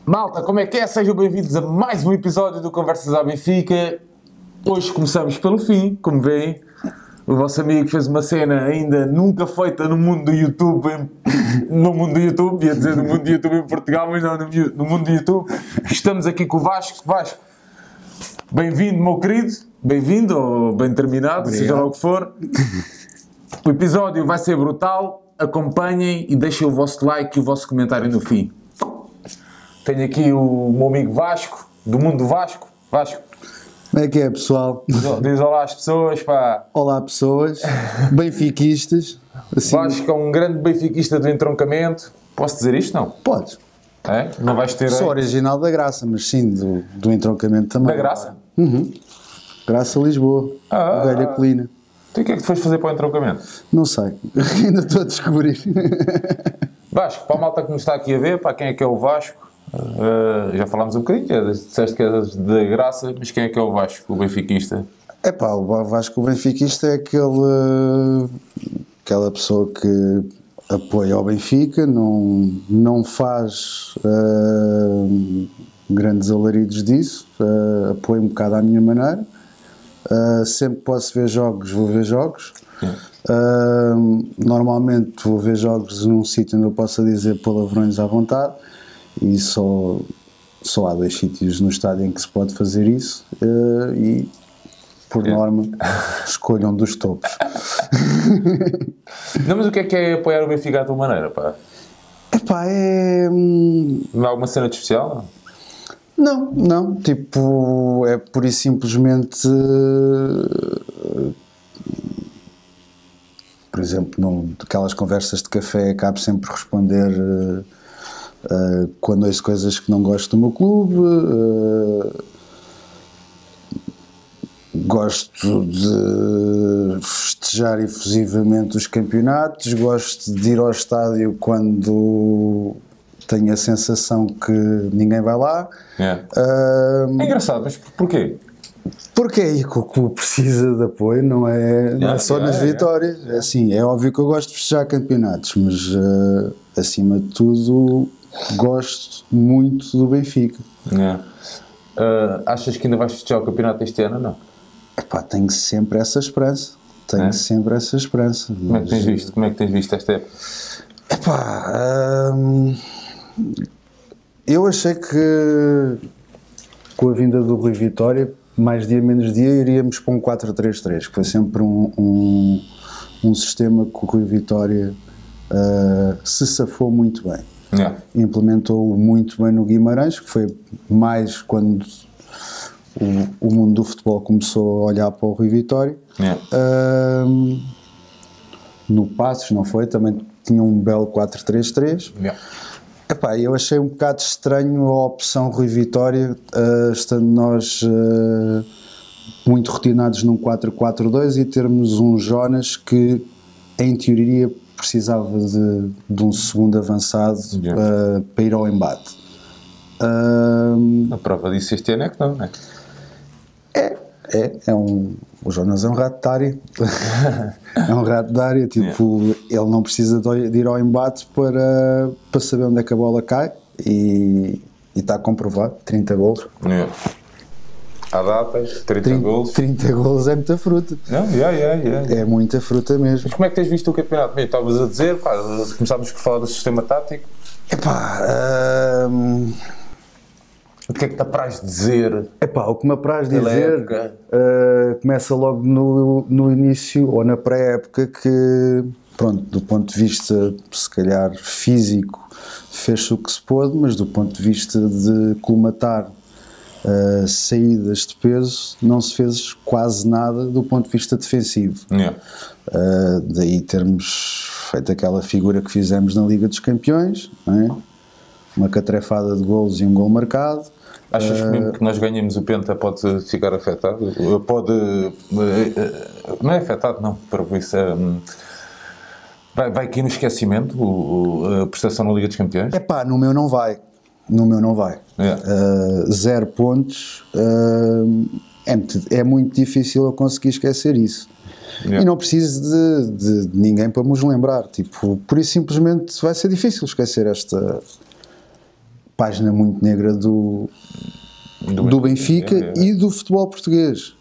Malta, como é que é? Sejam bem-vindos a mais um episódio do Conversas à Benfica. Hoje começamos pelo fim, como veem. O vosso amigo fez uma cena ainda nunca feita no mundo do YouTube, no mundo do YouTube, ia dizer no mundo do YouTube em Portugal, mas não no mundo do YouTube. Estamos aqui com o Vasco. Vasco, bem-vindo, meu querido. Bem-vindo, ou bem terminado, seja lá o que for. O episódio vai ser brutal. Acompanhem e deixem o vosso like e o vosso comentário no fim. Tenho aqui o meu amigo Vasco, do mundo do Vasco. Vasco. Como é que é, pessoal? Diz olá às pessoas, pá. Olá, pessoas. Benfiquistas. Assim, Vasco é um grande benfiquista do entroncamento. Posso dizer isto, não? Podes. É? Não vais ter... Sou original da Graça, mas sim, do entroncamento também. Da Graça? Uhum. Graça Lisboa. Velha Colina. Então o que é que tu foste fazer para o entroncamento? Não sei. Ainda estou a descobrir. Vasco, para a malta que nos está aqui a ver, para quem é que é o Vasco? Já falámos um bocadinho, já disseste que és da Graça, mas quem é que é o Vasco, o benfiquista? É pá, o Vasco, o benfiquista é aquela pessoa que apoia o Benfica, não faz grandes alaridos disso, apoia um bocado à minha maneira. Sempre que posso ver jogos, vou ver jogos. Normalmente vou ver jogos num sítio onde eu possa dizer palavrões à vontade, e só há 2 sítios no estádio em que se pode fazer isso, e por norma escolham dos topos. Não, mas o que é apoiar o Benfica à tua maneira, pá? Epá, Não há alguma cena de especial? Não, tipo, é pura e simplesmente, por exemplo, aquelas conversas de café, acabo sempre por responder quando ouço coisas que não gosto do meu clube. Gosto de festejar efusivamente os campeonatos, gosto de ir ao estádio quando tenho a sensação que ninguém vai lá. É engraçado, mas porquê? Porque é aí que o clube precisa de apoio, não é só nas vitórias. Assim, é óbvio que eu gosto de festejar campeonatos, mas acima de tudo gosto muito do Benfica. Achas que ainda vais festejar o campeonato este ano ou não? Epá, tenho sempre essa esperança. Como é que tens visto? Como é que tens visto esta época? Epá, eu achei que com a vinda do Rui Vitória, mais dia menos dia, iríamos para um 4-3-3, que foi sempre um sistema que o Rui Vitória se safou muito bem. Implementou muito bem no Guimarães, que foi mais quando o mundo do futebol começou a olhar para o Rui Vitória. No Passos, não foi? Também tinha um belo 4-3-3. Epá, eu achei um bocado estranho a opção Rui Vitória, estando nós muito rotinados num 4-4-2 e termos um Jonas que, em teoria, precisava de um segundo avançado para ir ao embate. A prova disso este ano é que não é? O Jonas é um rato de área. É um rato de área, tipo, ele não precisa de ir ao embate para saber onde é que a bola cai, e está comprovado, 30 golos. Há datas, 30 golos. 30 golos é muita fruta. É muita fruta mesmo. Mas como é que tens visto o campeonato? Estavas a dizer, pá, começámos por falar do sistema tático. O que é que te apraz dizer? O que me apraz dizer começa logo no início, ou na pré-época, que, pronto, do ponto de vista, se calhar, físico, fez-se o que se pôde, mas do ponto de vista de colmatar saídas de peso, não se fez quase nada do ponto de vista defensivo. Daí termos feito aquela figura que fizemos na Liga dos Campeões, não é? Uma catrefada de golos e um gol marcado. Achas que mesmo que nós ganhemos o Penta pode ficar afetado? Não é afetado, não, para isso vai aqui no esquecimento a prestação na Liga dos Campeões? No meu não vai. 0 pontos, é muito difícil eu conseguir esquecer isso. E não preciso de ninguém para nos lembrar, tipo, por isso simplesmente vai ser difícil esquecer página muito negra do Benfica e do futebol português.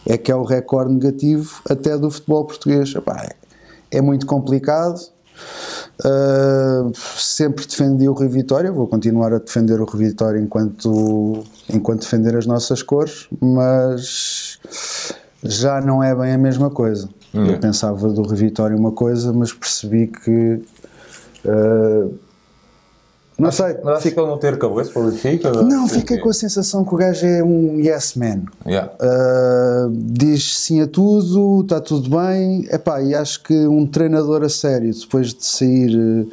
É que é o recorde negativo até do futebol português. Epá, é muito complicado. Sempre defendi o Rui Vitória, vou continuar a defender o Rui Vitória enquanto defender as nossas cores, mas já não é bem a mesma coisa. Eu pensava do Rui Vitória uma coisa, mas percebi que não sei. Mas acho que ele não ter cabeça para o Benfica? Não, fiquei com a sensação que o gajo é um yes man. Diz sim a tudo, está tudo bem. Epá, e acho que um treinador a sério, depois de sair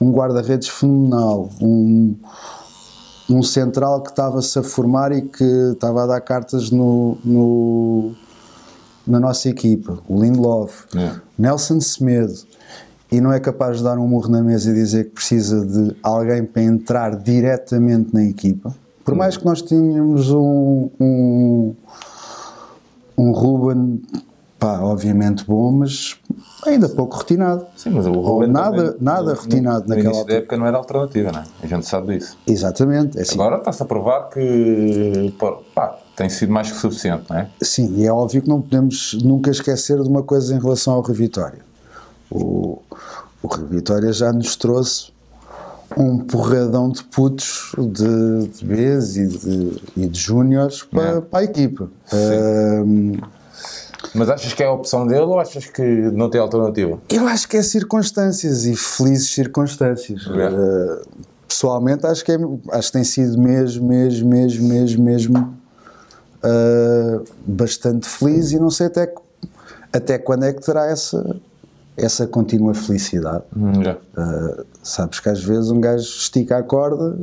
um guarda-redes fenomenal, um central que estava-se a formar e que estava a dar cartas na nossa equipa, o Lindelof, Nelson Semedo, e não é capaz de dar um murro na mesa e dizer que precisa de alguém para entrar diretamente na equipa, por mais que nós tínhamos um Ruben, pá, obviamente bom, mas ainda pouco rotinado. Sim, mas o Ruben nada rotinado naquela início da época não era alternativa, não é? A gente sabe disso. Exatamente. É assim. Agora está-se a provar que, pá, tem sido mais que suficiente, não é? Sim, e é óbvio que não podemos nunca esquecer de uma coisa em relação ao Rui Vitória. O Rui Vitória já nos trouxe um porradão de putos de Bs e de júniores para a equipa. Mas achas que é a opção dele ou achas que não tem alternativa? Eu acho que é circunstâncias e felizes circunstâncias. Pessoalmente acho que tem sido mesmo bastante feliz, e não sei até quando é que terá essa contínua felicidade. Sabes que às vezes um gajo estica a corda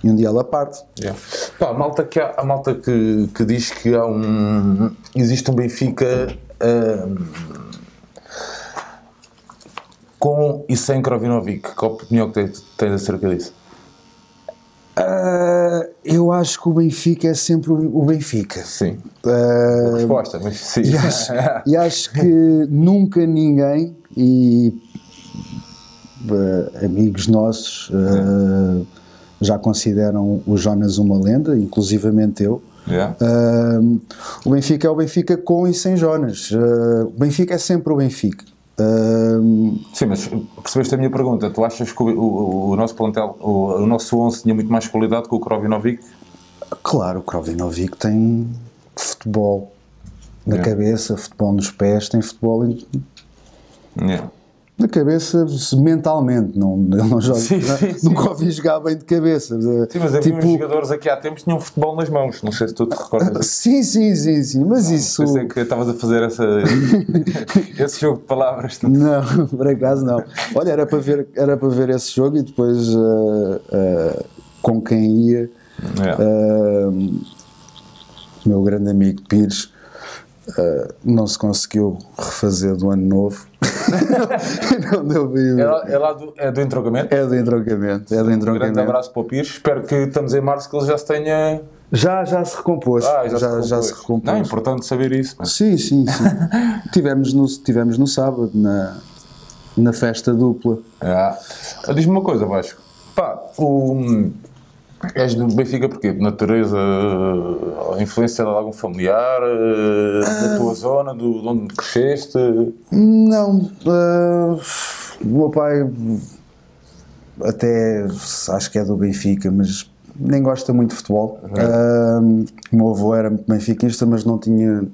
e um dia ela parte. Pá, a malta que diz que existe um Benfica com e sem Krovinovic. Qual a opinião que tens acerca disso? Eu acho que o Benfica é sempre o Benfica. Sim. Resposta, mas sim. E acho que nunca ninguém, e amigos nossos já consideram o Jonas uma lenda, inclusivamente eu. O Benfica é o Benfica com e sem Jonas. O Benfica é sempre o Benfica. Sim, mas percebeste a minha pergunta? Tu achas que o nosso plantel, o nosso 11 tinha muito mais qualidade que o Krovinovic? Claro, o Krovinovic tem futebol na cabeça, futebol nos pés, tem futebol na cabeça mentalmente. Ele não joga, nunca ouvi jogar bem de cabeça. Sim, mas havia uns jogadores aqui há tempos que tinham futebol nas mãos, não sei se tu te recordas. Sim, mas isso... Pensei que estavas a fazer esse jogo de palavras. Não, por acaso não. Olha, era para ver esse jogo, e depois com quem ia, meu grande amigo Pires, não se conseguiu refazer do ano novo. Não deu bem. É do entroncamento? É do entroncamento. Um grande abraço para o Pires. Espero que estamos em março, que ele já se tenha... Já se recompôs. Já se recompôs. Não, é importante saber isso. Mas... Sim. Tivemos no sábado, na festa dupla. Diz-me uma coisa, Vasco. Pá, és do Benfica porquê? De natureza, a influência de algum familiar, da tua zona, de onde cresceste? Não. O meu pai até acho que é do Benfica, mas nem gosta muito de futebol. O meu avô era muito benfiquista, mas não tinha...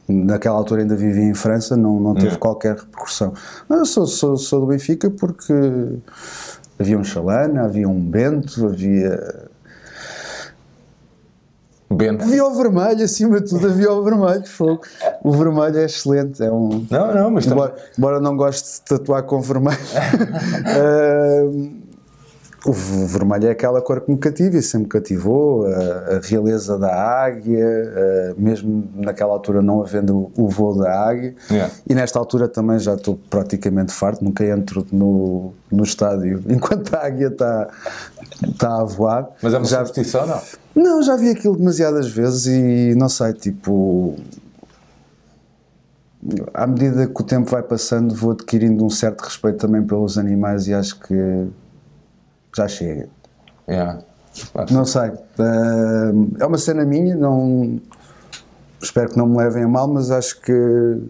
Naquela altura ainda vivia em França, não teve qualquer repercussão. Mas eu sou do Benfica porque... Havia um Chalana, havia um Bento, havia o vermelho, acima de tudo havia o vermelho. Fogo. O vermelho é excelente. Mas embora não goste de tatuar com vermelho, o vermelho é aquela cor que me cativa e sempre cativou. A realeza da águia, mesmo naquela altura não havendo o voo da águia. E nesta altura também já estou praticamente farto, nunca entro no estádio enquanto a águia está a voar. Mas é uma superstição, não? Não, já vi aquilo demasiadas vezes e não sei, tipo... À medida que o tempo vai passando, vou adquirindo um certo respeito também pelos animais, e acho que já chega. Yeah. Não sei. É uma cena minha, não... Espero que não me levem a mal, mas acho que...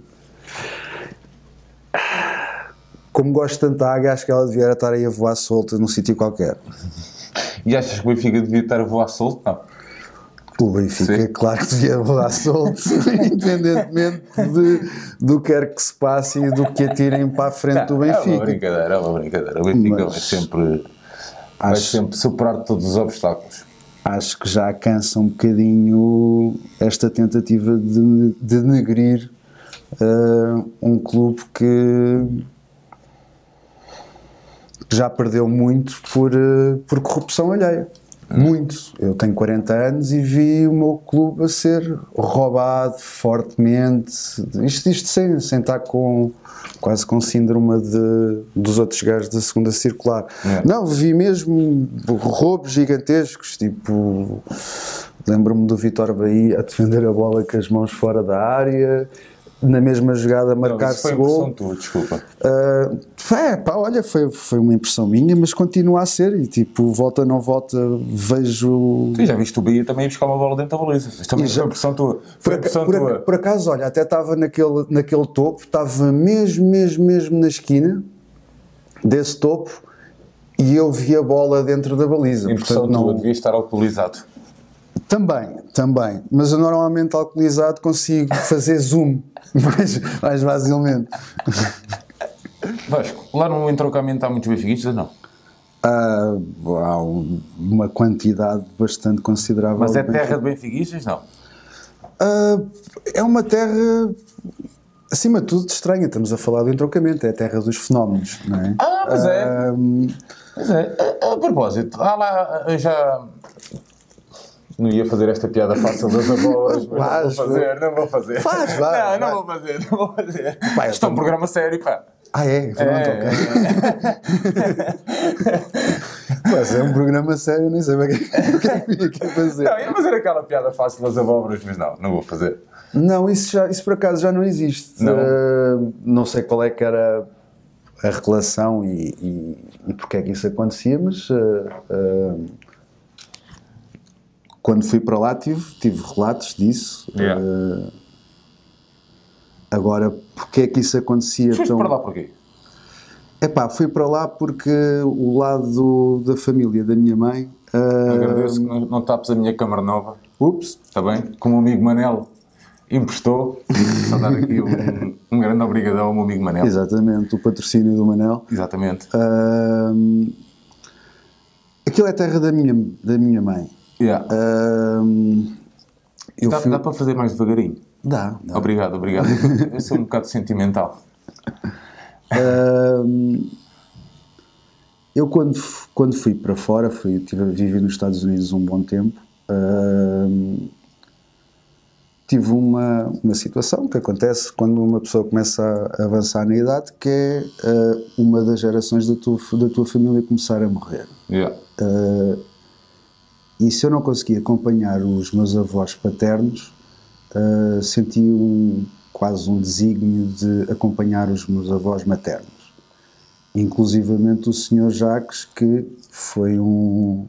Como gosto tanto da águia, acho que ela devia estar aí a voar solta num sítio qualquer. E achas que o Benfica devia estar a voar solto? Não. O Benfica, claro que devia voar solto, independentemente do que quer que se passe e do que atirem para a frente do Benfica. É uma brincadeira. O Benfica vai sempre superar todos os obstáculos. Acho que já cansa um bocadinho esta tentativa de denegrir um clube que já perdeu muito por corrupção alheia. Muito. Eu tenho 40 anos e vi o meu clube a ser roubado fortemente. Isto sem estar quase com síndrome dos outros gajos da segunda circular. Não, vi mesmo roubos gigantescos, tipo... Lembro-me do Vítor Bahia a defender a bola com as mãos fora da área... Na mesma jogada marcar-se gol. Tua, desculpa. Olha, foi uma impressão minha, mas continua a ser. E tipo, volta não volta, vejo. Sim, já viste o Bahia também buscar uma bola dentro da baliza. Isto também foi impressão tua. Por acaso, olha, até estava naquele topo, estava mesmo na esquina desse topo e eu vi a bola dentro da baliza. Impressão tua, devia estar alcoolizado. Também, mas eu normalmente alcoolizado consigo fazer zoom mais facilmente. Vasco, lá no entroncamento há muitos benfiquistas, não? Há uma quantidade bastante considerável. Mas é terra de benfiquistas, não? É uma terra, acima de tudo, estranha. Estamos a falar do entroncamento, é a terra dos fenómenos, não é? Pois é. A propósito, lá, eu já... Não ia fazer esta piada fácil das avós, mas não vou fazer. Não vou fazer. Pá, isto é um programa sério, pá. É? Pronto, ok. Mas é um programa sério, nem sei o que é que ia fazer. Não, ia fazer aquela piada fácil das abóboras, mas não vou fazer. Não, isso por acaso já não existe. Não sei qual é que era a relação e porque é que isso acontecia, mas... Quando fui para lá tive relatos disso. Agora, porque é que isso acontecia? Foste para lá porquê? Fui para lá porque o lado da família da minha mãe... Agradeço que não tapes a minha câmara nova. Ups. Está bem? Como o amigo Manel emprestou. Só dar aqui um grande obrigadão ao meu amigo Manel. Exatamente, o patrocínio do Manel. Exatamente. Aquilo é terra da minha mãe. Dá para fazer mais devagarinho? Dá. Obrigado. Eu sou um bocado sentimental. Eu quando fui para fora, vivi nos Estados Unidos um bom tempo, tive uma situação que acontece quando uma pessoa começa a avançar na idade, que é uma das gerações da tua família começar a morrer. E se eu não conseguia acompanhar os meus avós paternos, senti quase um desígnio de acompanhar os meus avós maternos. Inclusivamente o Sr. Jacques, que foi um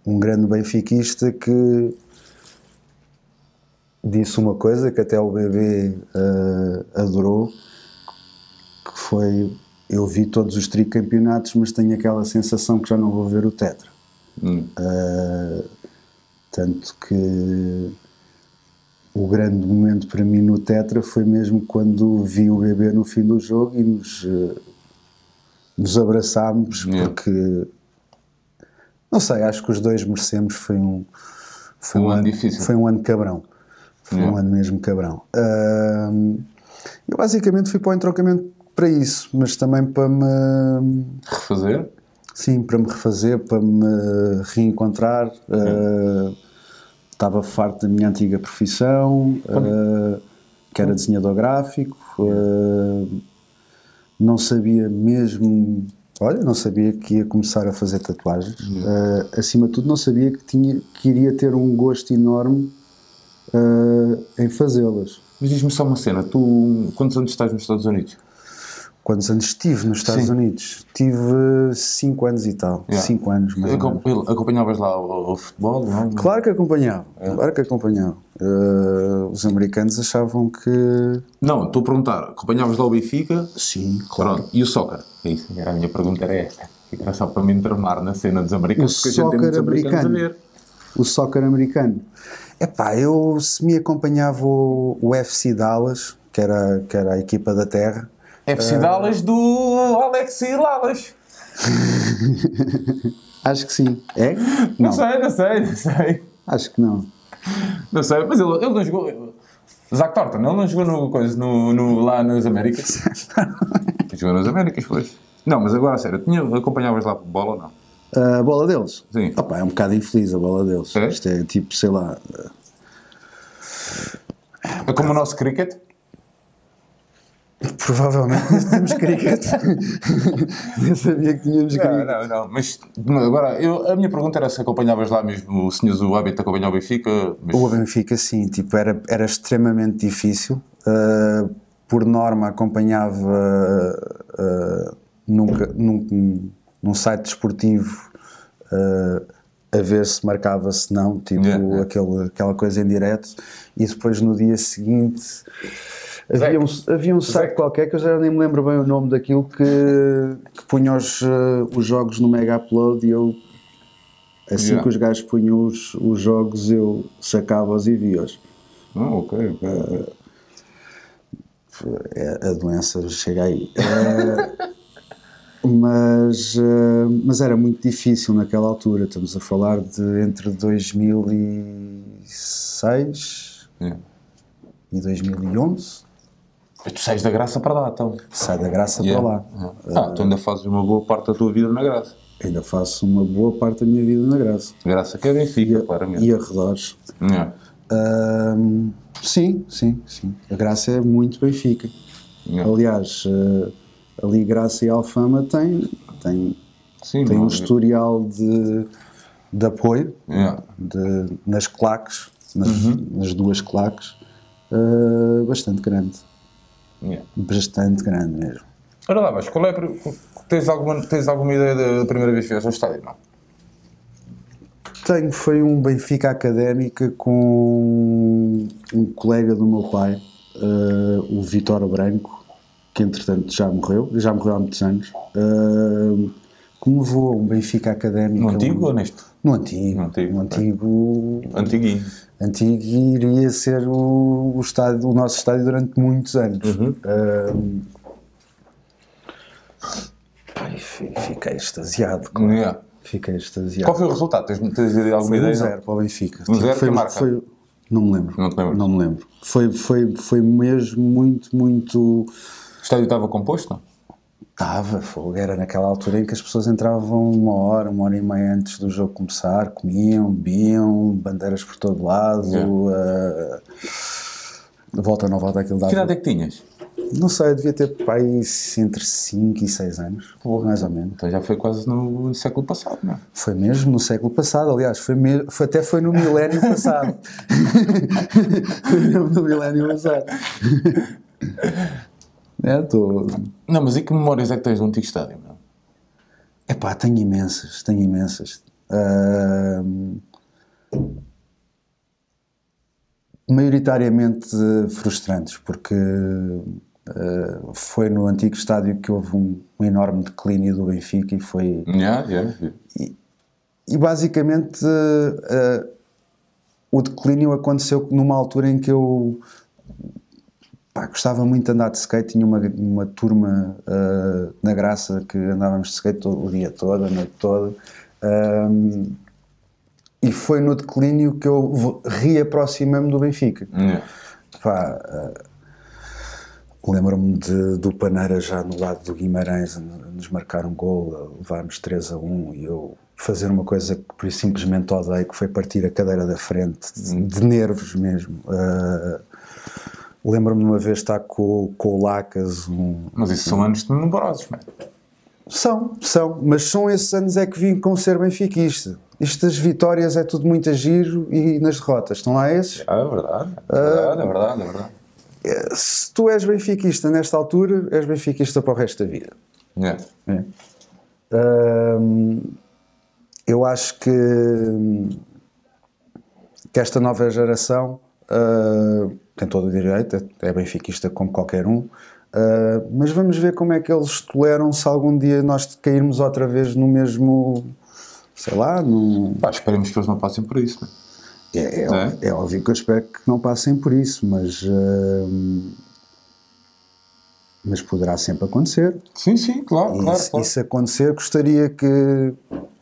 grande benfiquista que disse uma coisa que até o bebê adorou, que foi: eu vi todos os tricampeonatos, mas tenho aquela sensação que já não vou ver o tetra. Tanto que o grande momento para mim no tetra foi mesmo quando vi o bebê no fim do jogo e nos abraçámos, porque não sei, acho que os dois merecemos. Foi um ano difícil. Foi um ano cabrão. Foi um ano mesmo cabrão. Eu basicamente fui para o entroncamento para isso, mas também para me refazer. Sim, para me refazer, para me reencontrar. Estava farto da minha antiga profissão, que era desenhador gráfico. Não sabia mesmo... Olha, não sabia que ia começar a fazer tatuagens. Acima de tudo, não sabia que iria ter um gosto enorme em fazê-las. Mas diz-me só uma cena. Tu, quantos anos estás nos Estados Unidos? quantos anos estive nos Estados Unidos? Tive 5 anos e tal. 5 anos, mais ou menos. Acompanhavas lá o futebol? Não? Claro que acompanhava. Claro que acompanhava. Os americanos achavam que... Não, estou a perguntar. Acompanhavas lá o Benfica? Sim, claro. Pronto. E o soccer? Isso, a minha pergunta era esta. Era só para me enturmar na cena dos americanos. O soccer americano. O soccer americano. Epá, se me acompanhava o FC Dallas, que era a equipa da terra. FC Dallas do Alexi Lalas. Acho que sim. É? Não sei. Acho que não. Não sei, mas ele não jogou... Zach Thornton, ele não jogou lá nas Américas? Jogou nas Américas, pois. Não, mas agora a sério, acompanhavas lá bola ou não? A bola deles? Sim. Opa, é um bocado infeliz a bola deles. É? Isto é tipo, sei lá... É como o nosso cricket? Provavelmente nós temos cricket. Eu sabia que tínhamos cricket. Não. Mas agora, a minha pergunta era se acompanhavas lá mesmo, se tinhas o hábito de acompanhar o Benfica. Mas... O Benfica, sim. Tipo, era extremamente difícil. Por norma, acompanhava num site desportivo a ver se marcava, se não. Tipo, aquela coisa em direto. E depois, no dia seguinte... Havia um site qualquer que eu já nem me lembro bem o nome daquilo que punha os jogos no Mega Upload e eu, assim que os gajos punham os jogos, eu sacava-os e via-os. Ok. A doença chega aí. Mas era muito difícil naquela altura. Estamos a falar de entre 2006 e 2011. Tu sais da Graça para lá, então. Sai da Graça para lá. Tu ainda fazes uma boa parte da tua vida na Graça. Ainda faço uma boa parte da minha vida na Graça. Graça que é Benfica, claramente. E arredores. Sim. A Graça é muito Benfica. Aliás, ali Graça e Alfama tem um historial de apoio nas claques, nas duas claques, bastante grande. Bastante grande mesmo. Ora lá, mas tens alguma ideia da primeira vez que vieste ao estádio, não? Tenho, foi um Benfica Académica com um colega do meu pai, o Vitor Branco, que entretanto já morreu há muitos anos, que me levou a um Benfica Académico. No antigo ou neste? No antigo. Antiguinho. Antigo, e iria ser o nosso estádio durante muitos anos. Fiquei extasiado. Fiquei extasiado. Qual foi o resultado? Tens alguma ideia? 1-0 para o Benfica. 1-0 não me lembro. Não me lembro. Foi mesmo muito... O estádio estava composto, não? Estava, era naquela altura em que as pessoas entravam uma hora e meia antes do jogo começar, comiam, bebiam, bandeiras por todo lado, volta não volta aquilo dava. Que idade é que tinhas? Não sei, eu devia ter entre 5 e 6 anos, mais ou menos. Então já foi quase no século passado, não é? Foi mesmo no século passado, aliás, até foi no milénio passado. Foi mesmo no milénio passado. Não, mas e que memórias é que tens do antigo estádio? Epá, tenho imensas. Maioritariamente frustrantes, porque foi no antigo estádio que houve um enorme declínio do Benfica e foi... E basicamente o declínio aconteceu numa altura em que eu... gostava muito de andar de skate, tinha uma turma na Graça que andávamos de skate o dia todo, a noite toda, e foi no declínio que eu reaproximei-me do Benfica. Lembro-me do Paneira já no lado do Guimarães, nos marcar um gol, levarmos 3-1 e eu fazer uma coisa que por isso simplesmente odeio, que foi partir a cadeira da frente, de nervos mesmo. Lembro-me de uma vez estar com o Lacas. Mas isso são anos tenebrosos, mano. São, mas são esses anos é que vim com ser benfiquista. Isto das vitórias é tudo muito a giro e nas derrotas, estão lá esses? É verdade. se tu és benfiquista nesta altura, és benfiquista para o resto da vida. Yeah. É. Eu acho que esta nova geração tem todo o direito, é benfiquista como qualquer um, mas vamos ver como é que eles toleram se algum dia nós cairmos outra vez no mesmo, sei lá, esperemos que eles não passem por isso, né? É óbvio que eu espero que não passem por isso, mas poderá sempre acontecer. Sim, claro. E se acontecer, gostaria que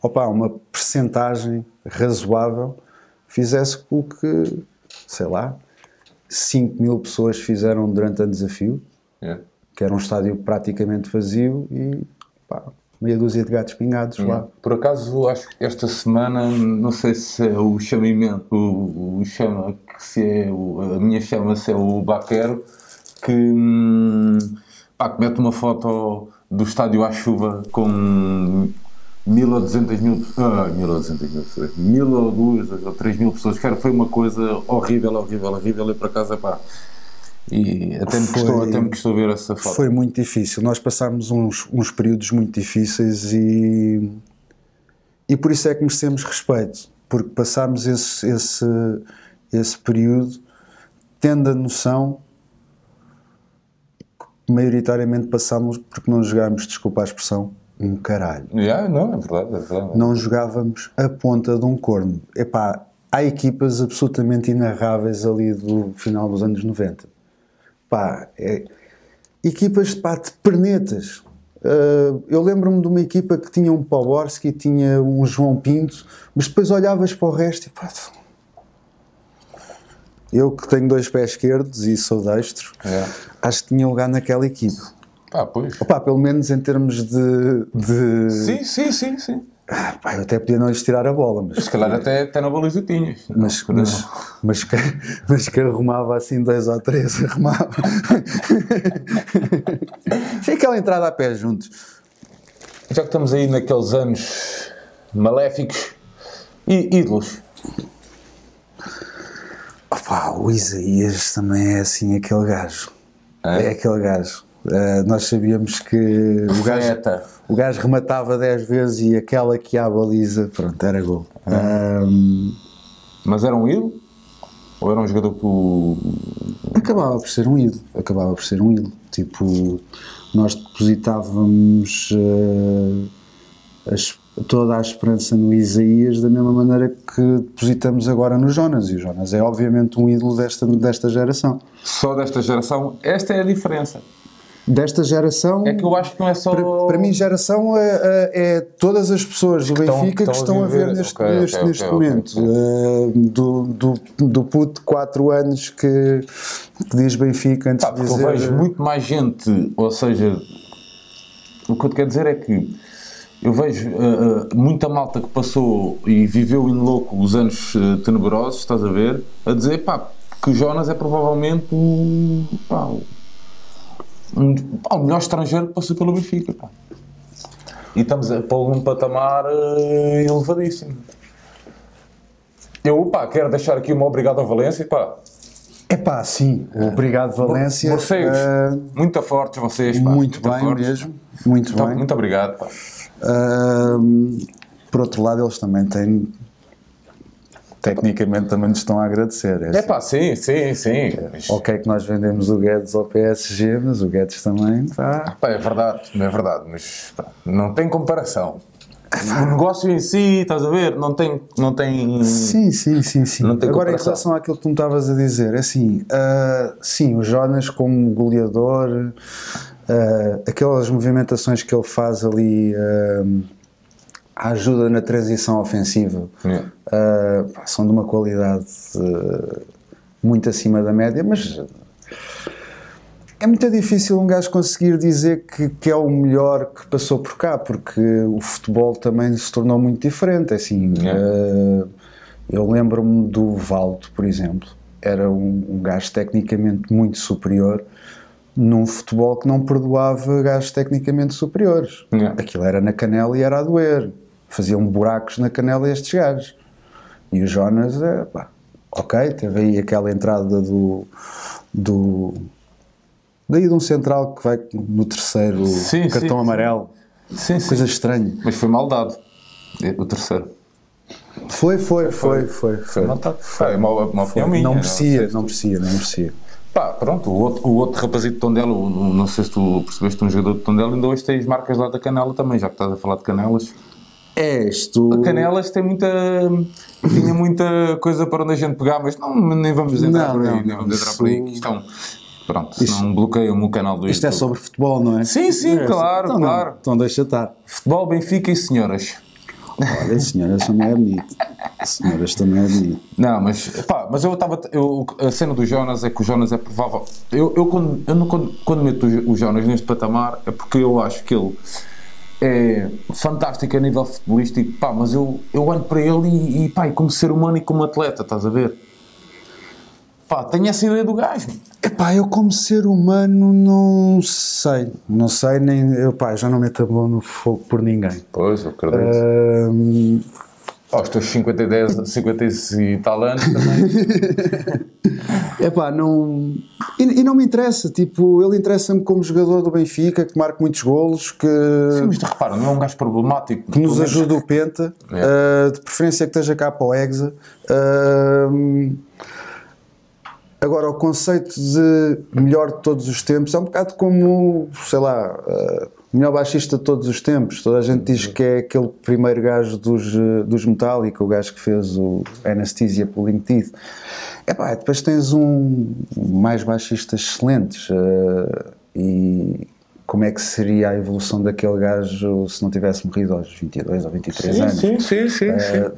uma percentagem razoável fizesse o que, sei lá, 5.000 pessoas fizeram durante o desafio, que era um estádio praticamente vazio e meia dúzia de gatos pingados lá. Por acaso, acho que esta semana, não sei se é o chamamento, a minha chama, se é o Baquero, que mete uma foto do estádio à chuva com 1.000 ou 200.000 pessoas, 1.000 ou 2.000 ou 3.000 pessoas, cara, foi uma coisa horrível, e por acaso, e até me custou ver essa foto. Foi muito difícil, nós passámos uns períodos muito difíceis e por isso é que merecemos respeito, porque passámos esse período tendo a noção que maioritariamente passámos porque não jogámos, desculpa a expressão, um caralho. Não, é verdade. Não jogávamos a ponta de um corno. Há equipas absolutamente inarráveis ali do final dos anos 90. Equipas de pernetas. Eu lembro-me de uma equipa que tinha um Poborski, tinha um João Pinto, mas depois olhavas para o resto e eu que tenho 2 pés esquerdos e sou destro, acho que tinha lugar naquela equipa. Pois. Pelo menos em termos de... Sim. Eu até podia não lhes tirar a bola, mas... Se calhar até na baliza tinhas. Mas que arrumava assim 2 ou 3, arrumava. Tinha aquela entrada a pé juntos. Já que estamos aí naqueles anos maléficos, e ídolos? O Isaías também é assim aquele gajo. É aquele gajo. Nós sabíamos que o gajo rematava 10 vezes e aquela que ia à baliza, pronto, era gol. Mas era um ídolo? Ou era um jogador que Acabava por ser um ídolo. Tipo, nós depositávamos toda a esperança no Isaías da mesma maneira que depositamos agora no Jonas. E o Jonas é obviamente um ídolo desta geração. Só desta geração? Esta é a diferença. Desta geração... É que eu acho que não é só... Para mim, geração é todas as pessoas do Benfica que estão a ver neste momento. Do puto de 4 anos que diz Benfica antes de dizer... Eu vejo muito mais gente, ou seja, o que eu te quero dizer é que eu vejo muita malta que passou e viveu em louco os anos tenebrosos, estás a ver, a dizer, que o Jonas é provavelmente o melhor estrangeiro que passou pelo Benfica. E estamos a pô-lo num patamar elevadíssimo. Eu quero deixar aqui uma obrigado a Valência. Sim, obrigado Valência. Vocês, muito fortes vocês. Muito bem fortes. Mesmo. Muito bem. Muito obrigado. Por outro lado, eles também têm... Tecnicamente também nos estão a agradecer. Sim. Ok que nós vendemos o Guedes ao PSG, mas o Guedes também está... É verdade, mas não tem comparação. O negócio em si, estás a ver, não tem... Sim. Não tem Agora, em relação àquilo que tu me estavas a dizer, sim, o Jonas como goleador, aquelas movimentações que ele faz ali... a ajuda na transição ofensiva são de uma qualidade muito acima da média, mas é muito difícil um gajo conseguir dizer que é o melhor que passou por cá, porque o futebol também se tornou muito diferente. Eu lembro-me do Valdo, por exemplo, era um gajo tecnicamente muito superior num futebol que não perdoava gajos tecnicamente superiores. Aquilo era na canela e era a doer. Faziam buracos na canela estes gajos. E o Jonas, ok, teve aí aquela entrada do Daí de um central que vai no terceiro cartão amarelo. Sim, coisa estranha. Mas foi mal dado, o terceiro. Foi. É uma opinião minha. Não merecia. Pá, pronto, o outro rapazito de Tondela, não sei se tu percebeste, um jogador de Tondela, ainda hoje tem as marcas lá da Canela também, já que estás a falar de Canelas. A Canelas tinha muita coisa para onde a gente pegar, mas nem vamos entrar por aí, que estão... Pronto, senão bloqueiam-me o canal do YouTube. Isto é sobre futebol, não é? Sim, claro, então, claro. Então deixa estar. Futebol, Benfica e senhoras. Olha, senhoras também é bonito. Não, mas a cena do Jonas é que o Jonas é provável. Quando meto o Jonas neste patamar é porque eu acho que ele é fantástico a nível futebolístico, pá, mas eu olho para ele e como ser humano e como atleta, estás a ver? Pá, tenho essa ideia do gajo. Epá, eu como ser humano não sei nem, já não meto a mão no fogo por ninguém. Pois, eu acredito. Aos teus 50 e tal anos também. Epá, não... E não me interessa, tipo, ele interessa-me como jogador do Benfica, que marca muitos golos, que... Sim, mas repara, não é um gajo problemático. Que nos ajuda o Penta, de preferência que esteja cá para o Hexa. Agora, o conceito de melhor de todos os tempos é um bocado como, sei lá, melhor baixista de todos os tempos. Toda a gente diz que é aquele primeiro gajo dos Metallica, o gajo que fez o Anesthesia Pulling Teeth. Depois tens mais baixistas excelentes. E como é que seria a evolução daquele gajo se não tivesse morrido aos 22 ou 23 anos? Sim.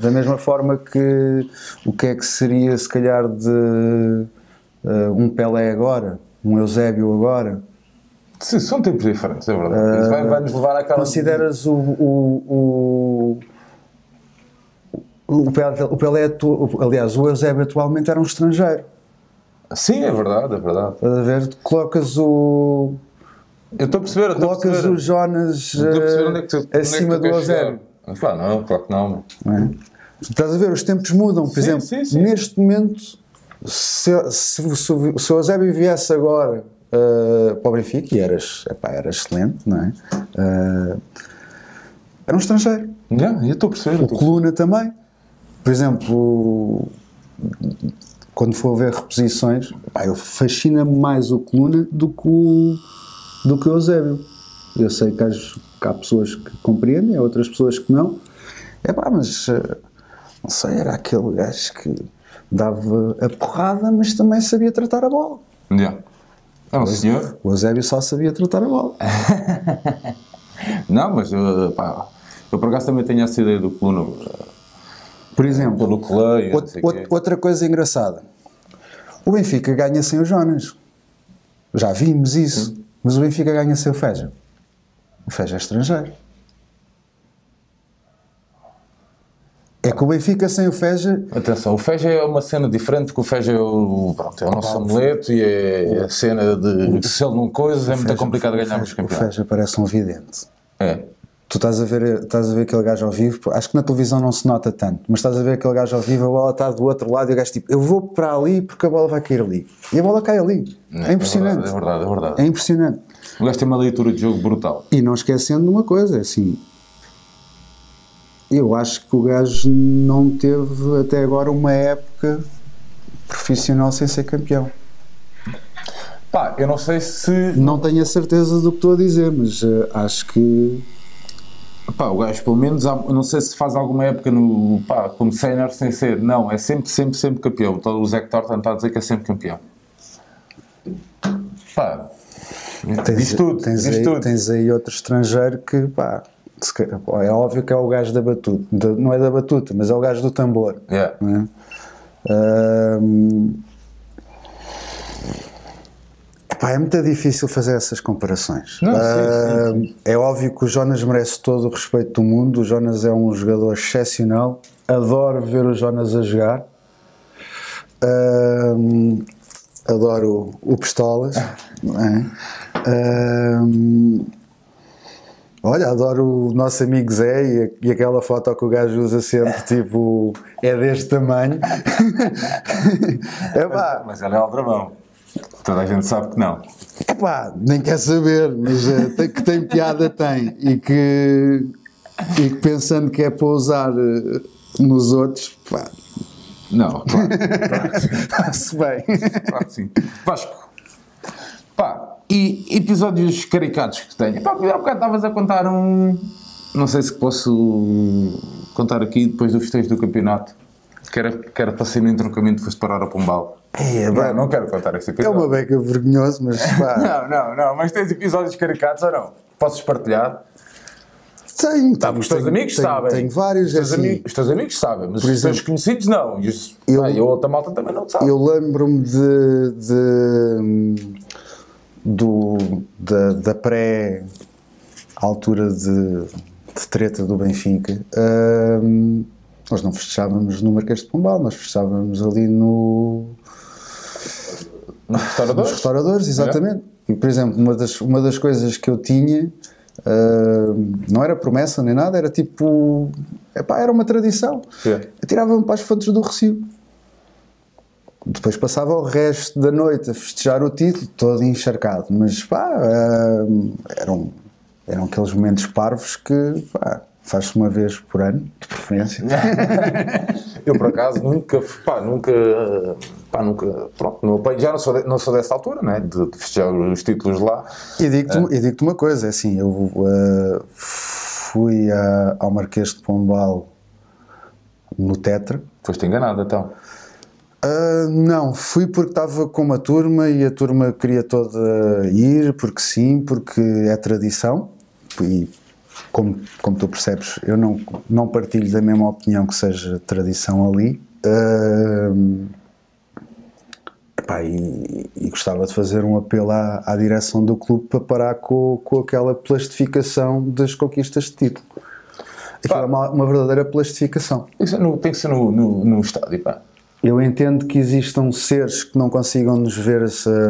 Da mesma forma que o que é que seria, se calhar, de... um Pelé agora, um Eusébio agora. Sim, são tempos diferentes, é verdade. Isso vai-nos levar àquela... Consideras o Pelé, aliás, o Eusébio atualmente era um estrangeiro. Sim, é verdade. Estás a ver? Colocas o... Eu estou a perceber. Colocas o Jonas acima do Eusébio. Não, claro que não. Estás a ver? Os tempos mudam. Por exemplo, neste momento... Se o Eusébio viesse agora para o Benfica, e era excelente, não é? Era um estrangeiro. Eu estou a perceber. O Coluna também. Por exemplo, quando for ver reposições, fascina-me mais o Coluna do que o Eusébio. Eu sei que há pessoas que compreendem, há outras pessoas que não. Mas não sei, era aquele gajo que dava a porrada, mas também sabia tratar a bola. É um senhor. O Eusébio só sabia tratar a bola. Não, mas eu por acaso também tenho essa ideia do Coluna. Por exemplo, outra coisa engraçada. O Benfica ganha sem o Jonas. Já vimos isso. Sim. Mas o Benfica ganha sem o Feja. O Feja é estrangeiro. É que o Benfica sem o Feja... Atenção, o Feja é uma cena diferente, porque o Feja é o nosso amuleto e é a cena de se ele não coisa, é muito complicado ganharmos campeonato. O Feja parece um vidente. É. Tu estás a ver aquele gajo ao vivo, acho que na televisão não se nota tanto, mas estás a ver aquele gajo ao vivo, a bola está do outro lado e o gajo tipo, eu vou para ali porque a bola vai cair ali. E a bola cai ali. É impressionante. É verdade. É impressionante. O gajo tem uma leitura de jogo brutal. E não esquecendo de uma coisa, assim... Eu acho que o gajo não teve até agora uma época profissional sem ser campeão. Eu não sei se... Não tenho a certeza do que estou a dizer, mas acho que... o gajo pelo menos, não sei se faz alguma época como sénior sem ser. Não, é sempre campeão. O Zé Torta está a dizer que é sempre campeão. Diz tudo. Tens aí outro estrangeiro que, é óbvio que é o gajo da batuta, não é da batuta, mas é o gajo do tambor. Né? É muito difícil fazer essas comparações. Sim. É óbvio que o Jonas merece todo o respeito do mundo. O Jonas é um jogador excepcional. Adoro ver o Jonas a jogar. Adoro o Pistolas. Olha, adoro o nosso amigo Zé e aquela foto que o gajo usa sempre, tipo, é deste tamanho. Mas ele é aldrabão. Toda a gente sabe que não. Epá, nem quer saber, mas que tem piada tem. E que pensando que é para usar nos outros, pá. Não, claro. Está-se bem. Claro que sim. Vasco, pá, e episódios caricatos que tenho? Pá, há bocado estavas a contar um... Não sei se posso contar aqui, depois do festejo do campeonato, que era para ser no entroncamento, foste parar a Pombal. Não quero contar esse episódio. É uma beca vergonhoso, mas pá. Não, mas tens episódios caricatos ou não? Podes partilhar? Tenho, os teus amigos sabem. Tenho vários. Os teus amigos sabem, mas os teus conhecidos não. E a outra malta também não sabe. Eu lembro-me da pré-altura de treta do Benfica. Nós não festejávamos no Marquês de Pombal, nós festejávamos ali nos restauradores, exatamente. E, por exemplo, uma das coisas que eu tinha, não era promessa nem nada, era tipo, era uma tradição. Atirava-me para as fontes do Recio. Depois passava o resto da noite a festejar o título, todo encharcado, mas eram aqueles momentos parvos que faz-se uma vez por ano, de preferência. Eu, por acaso, nunca, pronto, não apanho, já não sou dessa altura, né, de festejar os títulos lá. E digo-te uma coisa, é assim, eu fui ao Marquês de Pombal no Tetra. Foste enganado, então? Não, fui porque estava com uma turma e a turma queria toda ir, porque sim, porque é tradição. E como tu percebes, eu não partilho da mesma opinião que seja tradição ali. E gostava de fazer um apelo à direção do clube para parar com aquela plastificação das conquistas de título. Aquilo é uma verdadeira plastificação. Isso tem que ser no estádio, pá. Eu entendo que existam seres que não consigam nos ver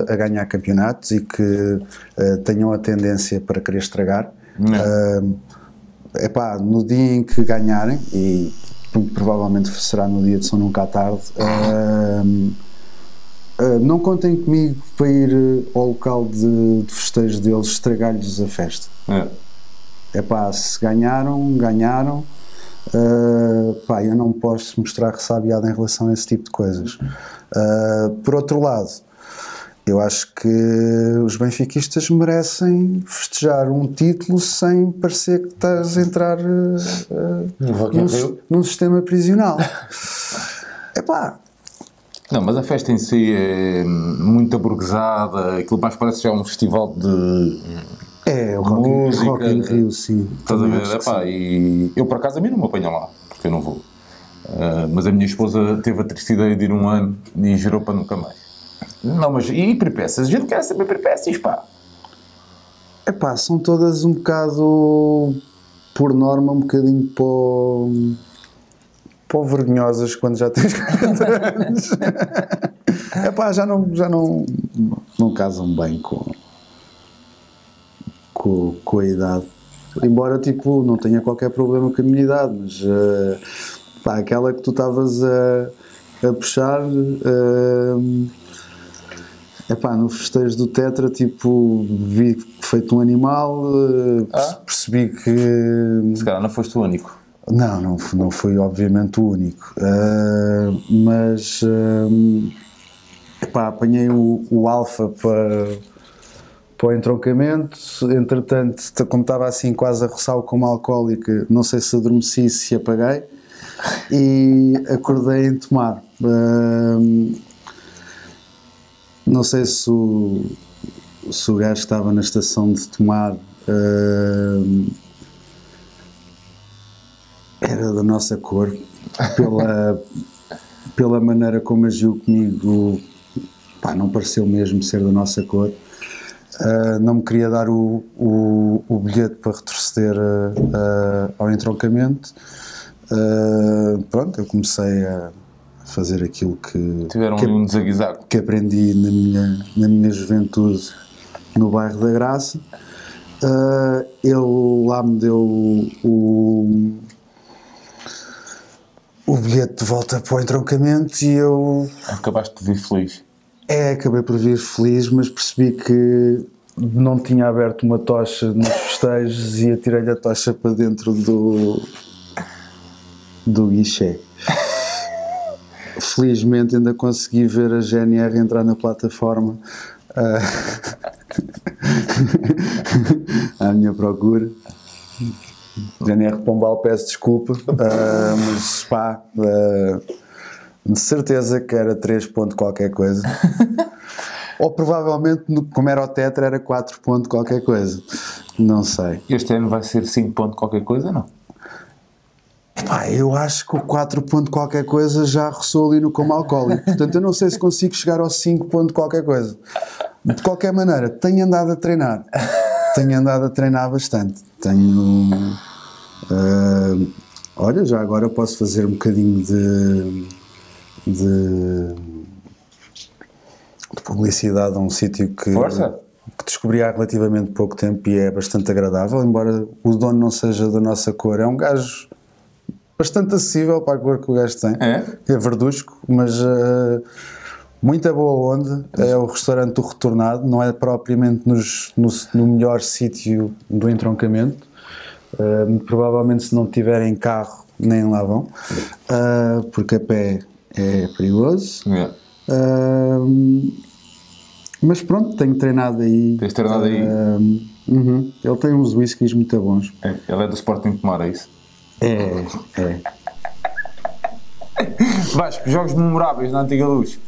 a ganhar campeonatos e que tenham a tendência para querer estragar. No dia em que ganharem, e provavelmente será no dia de São Nunca à Tarde, não contem comigo para ir ao local de festejo deles, estragar-lhes a festa. Se ganharam. Eu não posso mostrar ressabiado em relação a esse tipo de coisas. Por outro lado, eu acho que os benfiquistas merecem festejar um título sem parecer que estás a entrar num sistema prisional. Não, mas a festa em si é muito aburguesada, aquilo mais parece já um festival de... o Rock in Rio, sim. Estás a ver? E eu, por acaso, a mim não me apanham lá, porque eu não vou. Mas a minha esposa teve a triste ideia de ir um ano e jurou para nunca mais. Não, mas e peripécias? A gente quer saber peripécias, pá. São todas um bocado, por norma, um bocadinho pó vergonhosas quando já tens 40 anos. Já não casam bem com a idade, embora não tenha qualquer problema com a minha idade, mas aquela que tu estavas a puxar, no festejo do Tetra, vi feito um animal, percebi que... Se calhar não foste o único. Não fui obviamente o único, mas apanhei o Alfa para o entroncamento. Entretanto, como estava assim quase a roçar o coma alcoólica, não sei se adormeci, se apaguei e acordei em Tomar. Não sei se o gajo que estava na estação de Tomar era da nossa cor, pela maneira como agiu comigo, não pareceu mesmo ser da nossa cor. Não me queria dar o bilhete para retroceder ao entroncamento. Eu comecei a fazer aquilo que aprendi na minha juventude no bairro da Graça. Ele lá me deu o bilhete de volta para o entroncamento e eu... Acabaste de vir feliz. Acabei por vir feliz, mas percebi que não tinha aberto uma tocha nos festejos e atirei-lhe a tocha para dentro do guichê. Felizmente ainda consegui ver a GNR entrar na plataforma à minha procura. GNR Pombal, peço desculpa, mas pá, de certeza que era 3 ponto qualquer coisa. Ou provavelmente, como era o Tetra, era 4 ponto qualquer coisa. Não sei. Este ano vai ser 5 ponto qualquer coisa, não? Pá, eu acho que o 4 ponto qualquer coisa já roçou ali no coma alcoólico. Portanto, eu não sei se consigo chegar ao 5 ponto qualquer coisa. De qualquer maneira, tenho andado a treinar. Tenho andado a treinar bastante. Tenho... olha, já agora posso fazer um bocadinho de publicidade a um sítio que descobri há relativamente pouco tempo e é bastante agradável, embora o dono não seja da nossa cor. É um gajo bastante acessível para a cor que o gajo tem. É verdusco, mas muita boa onda. É o restaurante do Retornado, não é propriamente no melhor sítio do entroncamento. Provavelmente, se não tiverem carro, nem lá vão, porque a pé é perigoso. Mas pronto, tenho treinado aí. Tens treinado aí? Ele tem uns whiskies muito bons. Ele é do Sporting Tomar, é isso? É. Vasco, jogos memoráveis na Antiga Luz?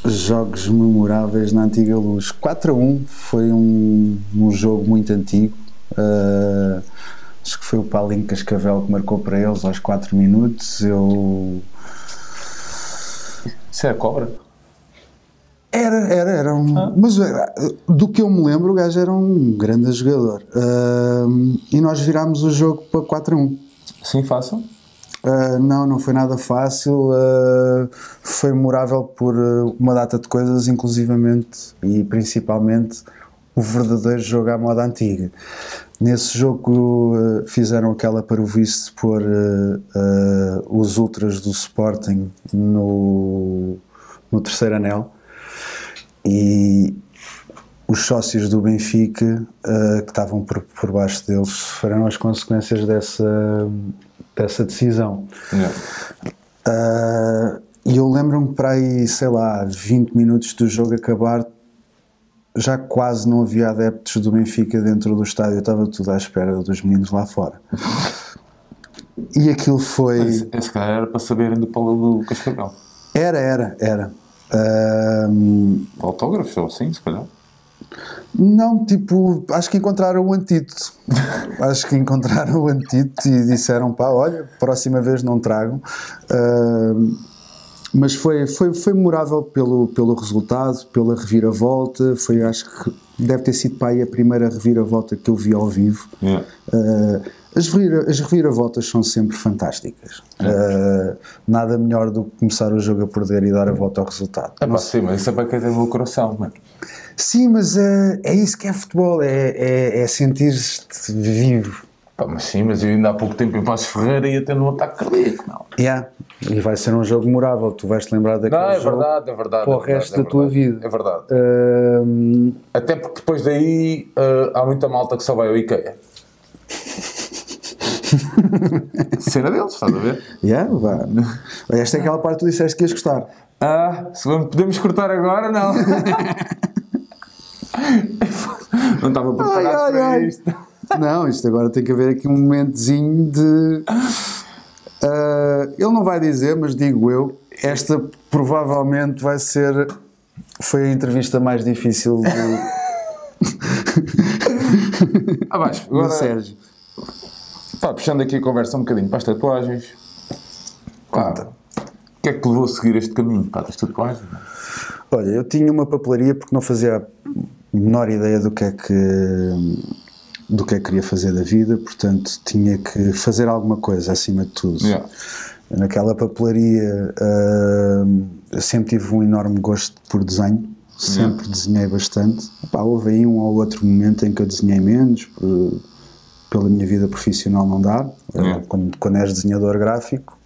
Jogos memoráveis na Antiga Luz. 4-1 foi um jogo muito antigo. Acho que foi o Paulinho Cascavel que marcou para eles aos 4 minutos. Isso é cobra? Era um... Mas do que eu me lembro, o gajo era um grande jogador. E nós virámos o jogo para 4-1. Sim, fácil? Não foi nada fácil. Foi memorável por uma data de coisas, inclusivamente e principalmente o verdadeiro jogo à moda antiga. Nesse jogo fizeram aquela parvoíce de pôr os ultras do Sporting no terceiro anel, e os sócios do Benfica que estavam por baixo deles sofreram as consequências dessa decisão. E eu lembro-me para aí, sei lá, 20 minutos do jogo acabar, já quase não havia adeptos do Benfica dentro do estádio, estava tudo à espera dos meninos lá fora. E aquilo foi... Esse cara era para saberem do Paulo do Cascavel. Era. Autógrafos ou assim, se calhar? Não, tipo, acho que encontraram o antídoto. E disseram, pá, olha, próxima vez não tragam. Mas foi memorável pelo resultado, pela reviravolta. Acho que deve ter sido, pá, a primeira reviravolta que eu vi ao vivo. As reviravoltas são sempre fantásticas. Nada melhor do que começar o jogo a perder e dar a volta ao resultado. Sim, mas isso é para quem tem o meu coração, mano. Sim, mas é isso que é futebol, é sentir-te vivo. Mas eu ainda há pouco tempo em Passos Ferreira ia ter um ataque cardíaco, não? E vai ser um jogo memorável, tu vais-te lembrar daquele jogo é verdade, para o resto da tua vida. É verdade. Até porque depois daí há muita malta que só vai ao IKEA. Cena deles, estás a ver? Esta é aquela parte que tu disseste que ias gostar. Se podemos cortar agora, não. Não estava preparado para isto. Não, isto agora tem que haver aqui um momentozinho de... ele não vai dizer, mas digo eu, esta provavelmente foi a entrevista mais difícil do Sérgio. Puxando aqui a conversa um bocadinho para as tatuagens. O que é que te levou a seguir este caminho para as tatuagens? Olha, eu tinha uma papelaria porque não fazia a menor ideia do que é que queria fazer da vida, portanto tinha que fazer alguma coisa acima de tudo. Naquela papelaria eu sempre tive um enorme gosto por desenho, sempre desenhei bastante. Houve aí um ou outro momento em que eu desenhei menos, pela minha vida profissional não dá. Quando és desenhador gráfico,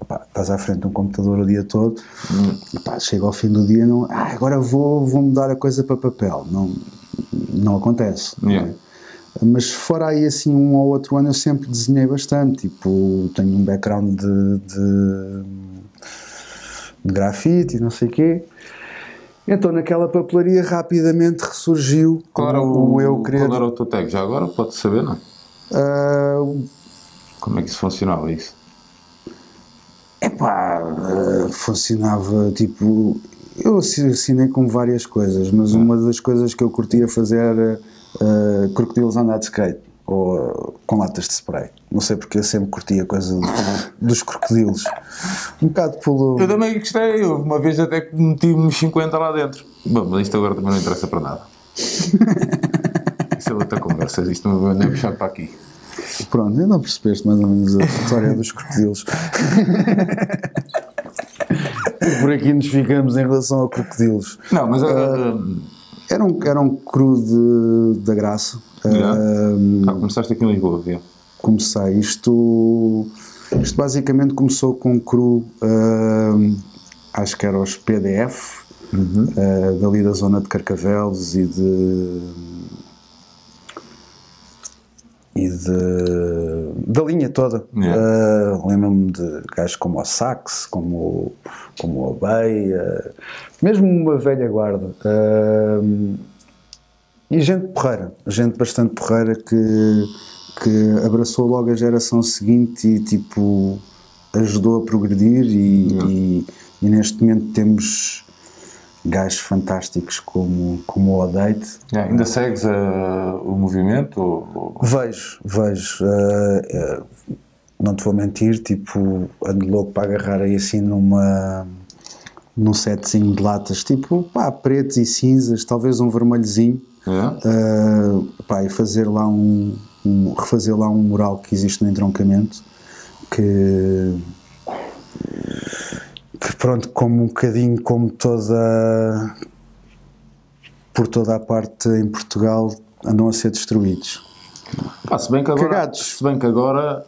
pá, estás à frente de um computador o dia todo, pá, chega ao fim do dia, não, agora vou mudar a coisa para papel. Não acontece. Yeah. Não é? Mas fora aí assim um ou outro ano eu sempre desenhei bastante, tipo, tenho um background de grafite e não sei o quê. Então naquela papelaria rapidamente ressurgiu Qual era qual era o teu tag? Já agora pode saber, não? Como é que isso funcionava isso? Funcionava tipo, eu assinei com várias coisas, mas uma das coisas que eu curtia fazer era crocodilos andar de skate ou com latas de spray. Não sei porque eu sempre curtia a coisa dos crocodilos. Um bocado pelo... Eu também gostei, uma vez até que meti uns 50 lá dentro. Bom, mas isto agora também não interessa para nada. Isso é outra conversa, isto não é puxar para aqui. Pronto, ainda não percebeste mais ou menos a história dos crocodilos. Por aqui nos ficamos em relação a crocodilos. Não, mas... Era um cru da Graça. Começaste aqui em Lisboa, yeah. Comecei. Isto basicamente começou com um cru, acho que era os PDF, dali da zona de Carcavelos e da linha toda. Yeah. Lembro-me de gajos como o Sax, como o Obey, mesmo uma velha guarda. E gente bastante porreira que abraçou logo a geração seguinte e tipo ajudou a progredir e neste momento temos gajos fantásticos como o Odate. Ainda segues o movimento? Vejo. Não te vou mentir, tipo, ando louco para agarrar aí assim num setzinho de latas, tipo, pretos e cinzas, talvez um vermelhozinho. E fazer lá refazer lá um mural que existe no entroncamento que pronto, como um bocadinho como por toda a parte em Portugal andam a ser destruídos. Se bem que agora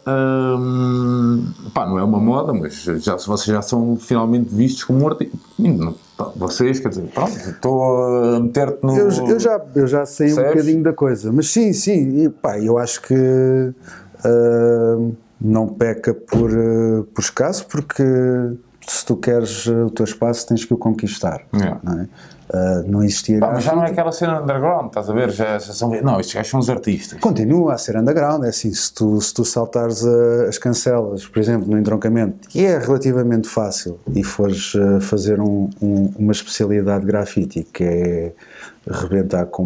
não é uma moda, mas vocês já são finalmente vistos como artistas. Vocês, quer dizer, pronto, estou a meter-te no... Eu já sei um bocadinho da coisa, mas sim, eu acho que não peca por escasso, porque se tu queres o teu espaço tens que o conquistar, não é? Não existia... mas já não é aquela cena underground, estás a ver? Já são... Não, estes gajos são os artistas. Continua a ser underground, é assim, se tu saltares as cancelas, por exemplo, no entroncamento, que é relativamente fácil, e fores fazer uma especialidade de grafite, que é rebentar com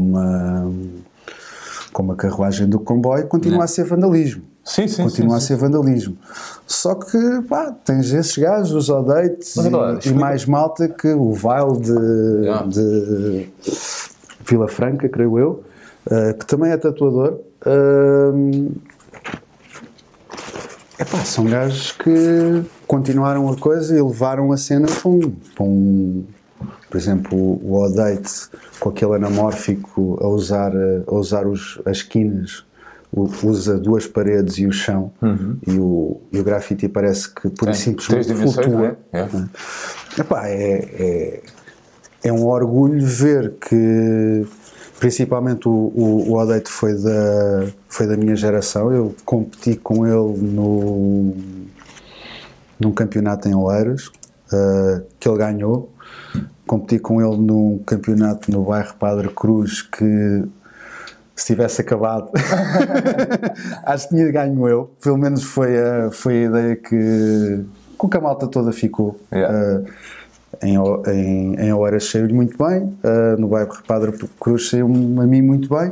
uma carruagem do comboio, continua a ser vandalismo. Continua a ser vandalismo. Só que, tens esses gajos, os Odates e mais malta que o Vile de Vila Franca, creio eu, que também é tatuador. São gajos que continuaram a coisa e levaram a cena para um por exemplo, o Odate com aquele anamórfico a usar as esquinas, usa duas paredes e o chão, e o grafite parece que por simplesmente flutua. É um orgulho ver que, principalmente o Odate foi da minha geração. Eu competi com ele num campeonato em Oeiras, que ele ganhou. Competi com ele num campeonato no bairro Padre Cruz que, se tivesse acabado, acho que tinha ganho eu. Pelo menos foi a ideia que a malta toda ficou. Em Oeiras saiu-lhe muito bem, no bairro Padre Cruz saiu-me a mim muito bem.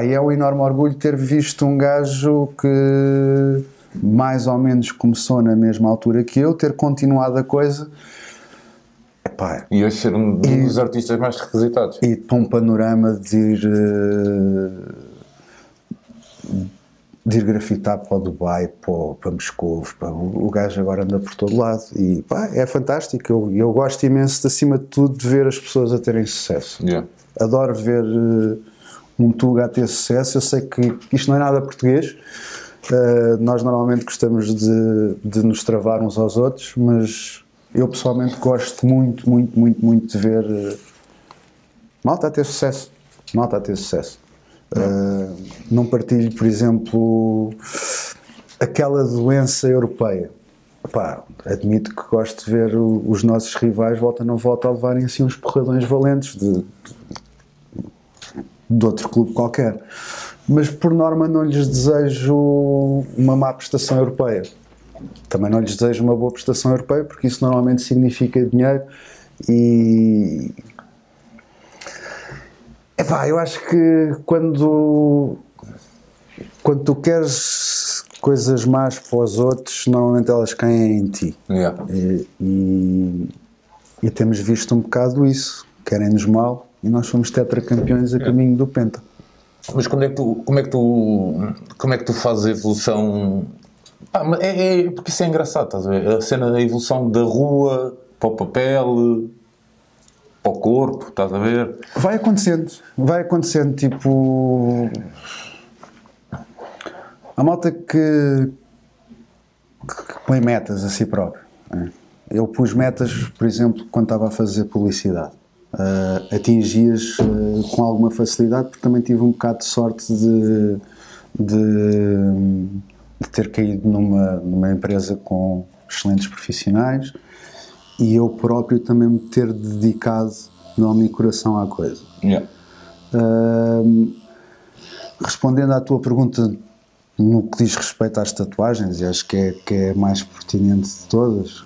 E é um enorme orgulho ter visto um gajo que mais ou menos começou na mesma altura que eu, ter continuado a coisa. E hoje ser um dos artistas mais requisitados. E para um panorama de ir grafitar para o Dubai, para Moscou, o gajo agora anda por todo lado e é fantástico. Eu gosto imenso, acima de tudo, de ver as pessoas a terem sucesso. Adoro ver um Tuga a ter sucesso. Eu sei que isto não é nada português Nós normalmente gostamos de nos travar uns aos outros, mas eu pessoalmente gosto muito de ver malta a ter sucesso. Não partilho, por exemplo, aquela doença europeia. Pá, admito que gosto de ver os nossos rivais volta a levarem assim uns porradões valentes de outro clube qualquer. Mas por norma não lhes desejo uma má prestação europeia. Também não lhes desejo uma boa prestação europeia, porque isso normalmente significa dinheiro e... Epá, eu acho que quando tu queres coisas más para os outros, normalmente elas caem em ti. Yeah. E temos visto um bocado isso. Querem-nos mal e nós somos tetracampeões a caminho do Penta. Mas como é que tu fazes a evolução? Porque isso é engraçado, estás a ver? A cena da evolução da rua para o papel, para o corpo, estás a ver? Vai acontecendo, tipo... A malta que põe metas a si próprio. Eu pus metas, por exemplo, quando estava a fazer publicidade. Atingi-as com alguma facilidade, porque também tive um bocado de sorte de ter caído numa empresa com excelentes profissionais e eu próprio também me ter dedicado nome e coração à coisa. Yeah. Respondendo à tua pergunta no que diz respeito às tatuagens, e acho que é mais pertinente de todas,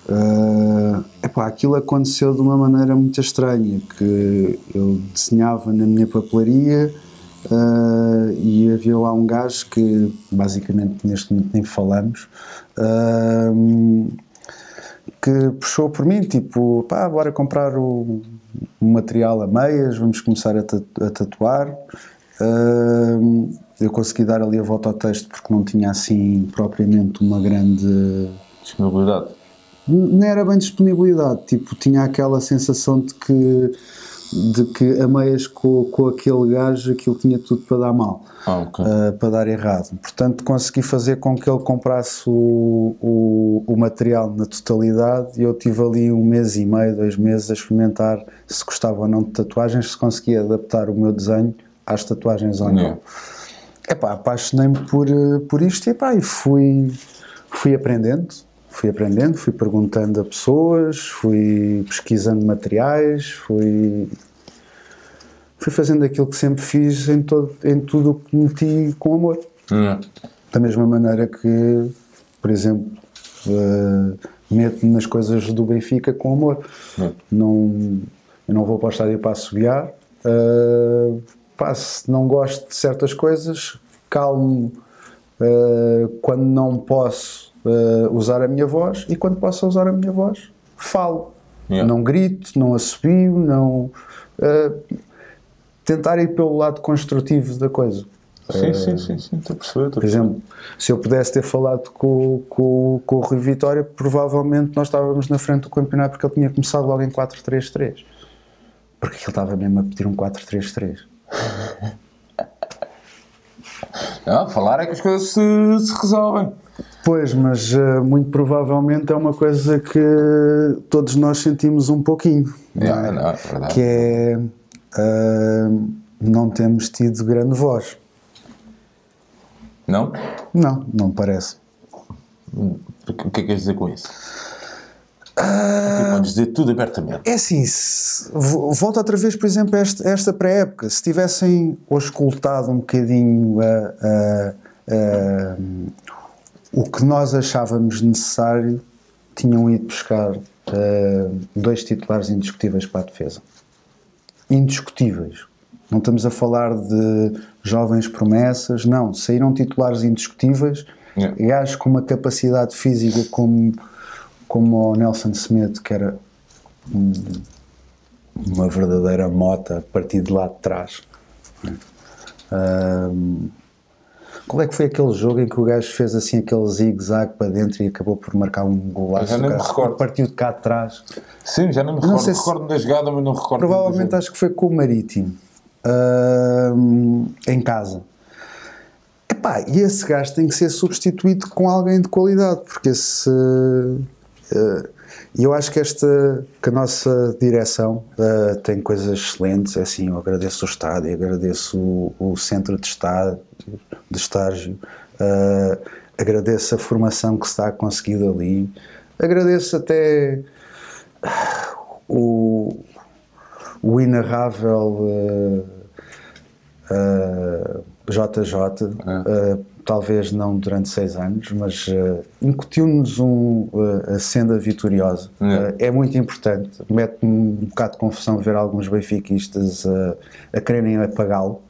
aquilo aconteceu de uma maneira muito estranha, que eu desenhava na minha papelaria e havia lá um gajo que basicamente neste momento nem falamos, que puxou por mim, tipo, bora comprar um material a meias, vamos começar a tatuar. Eu consegui dar ali a volta ao texto porque não tinha assim propriamente uma grande disponibilidade. Não era bem disponibilidade, tipo, tinha aquela sensação de que a meias com aquele gajo aquilo tinha tudo para dar mal, okay. Para dar errado. Portanto, consegui fazer com que ele comprasse o material na totalidade e eu tive ali 1 mês e meio, 2 meses a experimentar se gostava ou não de tatuagens, se conseguia adaptar o meu desenho às tatuagens ou não. Apaixonei-me por isto e fui aprendendo, fui perguntando a pessoas, fui pesquisando materiais, fui fazendo aquilo que sempre fiz em tudo o que meti com amor. Da mesma maneira que, por exemplo, meto-me nas coisas do Benfica com amor. Eu não vou para o estádio para assobiar. Se não gosto de certas coisas, calmo quando não posso usar a minha voz e quando posso usar a minha voz, falo. Não grito, não assobio, não... tentar ir pelo lado construtivo da coisa. Sim, estou a perceber. Por exemplo, se eu pudesse ter falado com o Rui Vitória, provavelmente nós estávamos na frente do campeonato porque ele tinha começado logo em 4-3-3. Porque ele estava mesmo a pedir um 4-3-3. Falar é que as coisas se resolvem. Pois, mas muito provavelmente é uma coisa que todos nós sentimos um pouquinho. É verdade. Que é não temos tido grande voz. Não? Não parece. O que é que queres dizer com isso? Podes dizer tudo abertamente. É assim, volta outra vez, por exemplo, esta pré-época. Se tivessem auscultado um bocadinho o que nós achávamos necessário, tinham ido buscar 2 titulares indiscutíveis para a defesa. Indiscutíveis. Não estamos a falar de jovens promessas, não. Saíram titulares indiscutíveis, gajos com uma capacidade física como o Nelson Semedo, que era uma verdadeira mota a partir de lá de trás. Qual é que foi aquele jogo em que o gajo fez assim aquele zigue-zague para dentro e acabou por marcar um golaço? Já não me recordo. Partiu de cá de trás. Sim, já não me recordo. Recordo-me da jogada, mas não recordo. Provavelmente acho que foi com o Marítimo. Em casa. Epá, e esse gajo tem que ser substituído com alguém de qualidade, porque esse... E eu acho que que a nossa direção tem coisas excelentes, é assim, eu agradeço o estádio, agradeço o centro de estágio, agradeço a formação que se está a conseguir ali, agradeço até o inarrável JJ, talvez não durante 6 anos, mas incutiu-nos a senda vitoriosa. É muito importante. Mete-me um bocado de confusão ver alguns benfiquistas a quererem apagá-lo.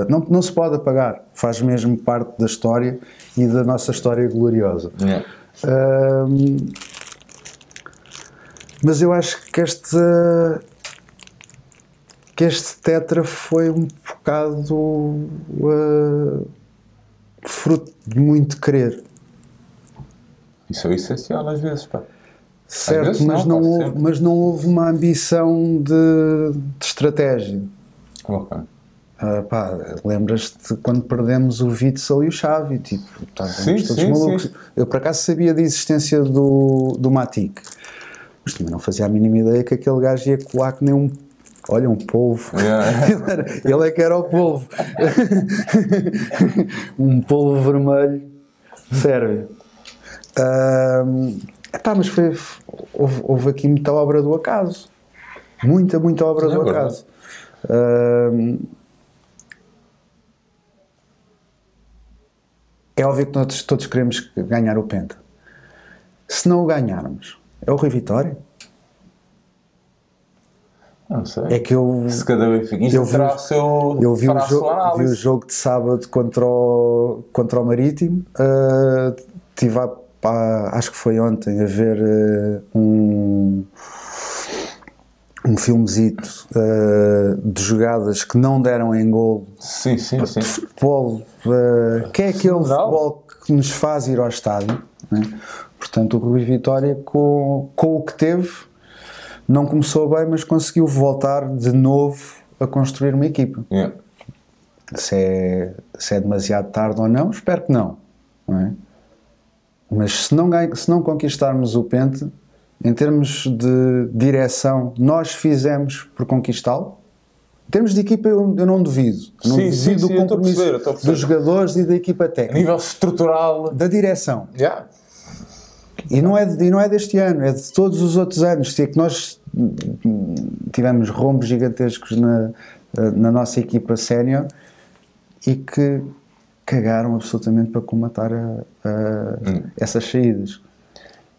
Não se pode apagar. Faz mesmo parte da história e da nossa história gloriosa. Mas eu acho que este tetra foi um bocado fruto de muito querer. Isso é essencial às vezes, pá. Certo, vezes mas não houve uma ambição de estratégia. Ok. Lembras-te quando perdemos o Witsel e o Xavi? Tipo, estávamos todos malucos. Sim. Eu por acaso sabia da existência do Matic, mas também não fazia a mínima ideia que aquele gajo ia colar que nem um polvo. Ele é que era o polvo. Um polvo vermelho sérvio. Mas houve aqui muita obra do acaso. Muita obra do acaso. É óbvio que nós todos queremos ganhar o Penta. Se não o ganharmos, é o Rui Vitória? Não sei. É que se cada benfiquista terá o seu... Eu vi o jogo de sábado contra o Marítimo. Estive acho que foi ontem a ver um filmezito de jogadas que não deram em golo. Sim. De futebol, que é aquele futebol que nos faz ir ao estádio, né? Portanto, o Rui Vitória, com o que teve, não começou bem, mas conseguiu voltar de novo a construir uma equipa. Se é demasiado tarde ou não, espero que não é? Mas se não conquistarmos o Penta, em termos de direção, nós fizemos por conquistá-lo. Em termos de equipa, eu não duvido. Não duvido do compromisso dos jogadores e da equipa técnica. A nível estrutural. Da direção. E não é deste ano, é de todos os outros anos. Se é que nós tivemos rombos gigantescos na nossa equipa sénior e que cagaram absolutamente para comatar essas saídas.